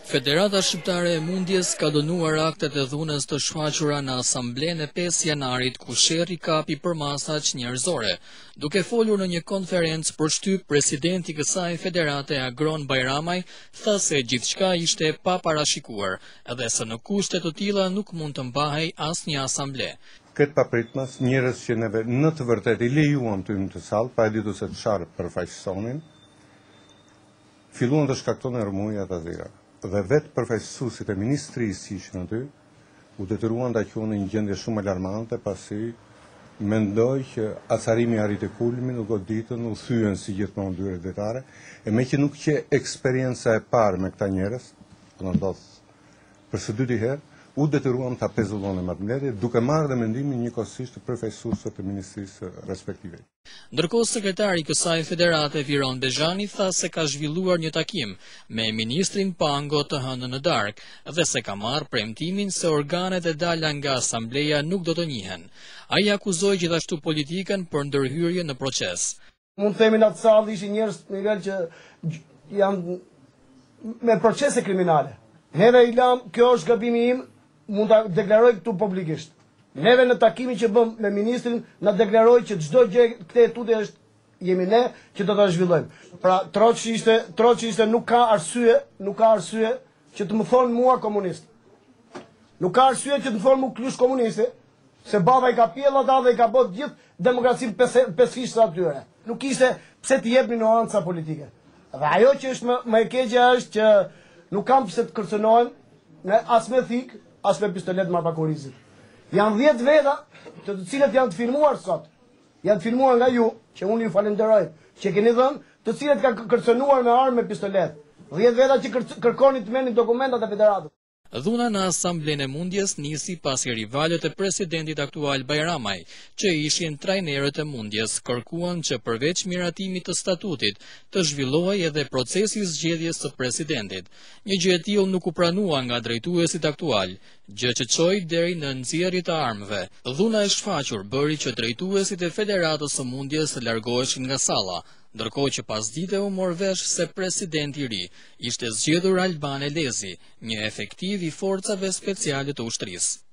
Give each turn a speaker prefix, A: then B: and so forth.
A: Federata Shqiptare e Mundjes ka dënuar aktet e dhunës të shfaqura në Asamblenë e 5 janarit ku sherri kapi për masat njerëzore. Duke folur në një konferencë për shtyp, presidenti i kësaj federate Agron Bajramaj tha se gjithçka ishte pa parashikuar, edhe se në kushte të tilla nuk mund të mbahej asnjë asamble.
B: Këtë papritmas, njerëz që neve në të vërtetë i lejuam të hyjnë të sallë, pa e ditur se çfarë përfaqësonin, filluan të shkaktonin rrëmuja të tjera. Dhe vetë përfaqësuesit e ministrisë që ishin aty u detyruan ta quajnë një gjendje shumë alarmante, pasi mendoj që acarimi arriti kulmin, u goditën, u thyen si gjithmonë dyert detare, e me që nuk që eksperjenca e parë me këta njerëz, do ndodh për së dyti herë, u detyruam ta pezullonim atë mbledhje, duke marrë dhe mendimin njëkohësisht të përfaqësuesve të ministrisë respektive.
A: Ndërkohë, sekretari i kësaj federate Viron Bexhani tha se ka zhvilluar një takim me ministrin Pango të hënën në darkë dhe se ka marrë premtimin se organet e dala nga asambleja nuk do të njihen. Ai akuzoi gjithashtu politikën për ndërhyrje në proces.
C: Mund të themi në atë sallë ishin njerëz në nivel që janë me procese kriminale. Neve i lam, kjo është gabimi im, mund ta deklaroj këtu publikisht. Neve në takimin që bëm me ministrin na deklaroi që çdo gjë këtë tutje është jemi ne që do ta zhvillojmë. Pra Troçi ishte nuk ka arsye që të më thonë mua komunist. Nuk ka arsye që të më thonë mua klush komuniste, se baba i ka pjellë ata dhe i ka bërë gjithë demokracinë pesfishtë atyre. Nuk ishte pse të jepni nuanca politike. Dhe ajo që është më e keqja është që nuk kam pse të kërcënohem as me thik, as me pistolet marpakurizit. Janë 10 veta të cilët janë të filmuar sot. Janë të filmuar nga ju, që unë ju falenderoj, që keni dhënë, të cilët kanë kërcënuar me armë me pistolet. 10 veta që kërkoni të merrni dokumentat e federatës.
A: Dhuna në Asamblenë e Mundjes nisi pasi rivalët e presidentit aktual Bajramaj, që ishin trajnerët e Mundjes, kërkuan që përveç miratimit të statutit të zhvillohej edhe procesi i zgjedhjes së presidentit. Një gjë e tillë nuk u pranua nga drejtuesit aktual, gjë që çoi deri në nxjerrje të armëve. Dhuna e shfaqur bëri që drejtuesit e Federatës së Mundjes largoheshin nga salla, ndërkohë që pasdite u mor vesh se presidenti i ri ishte zgjedhur Alban Elezi, një efektiv i forcave speciale të ushtrisë.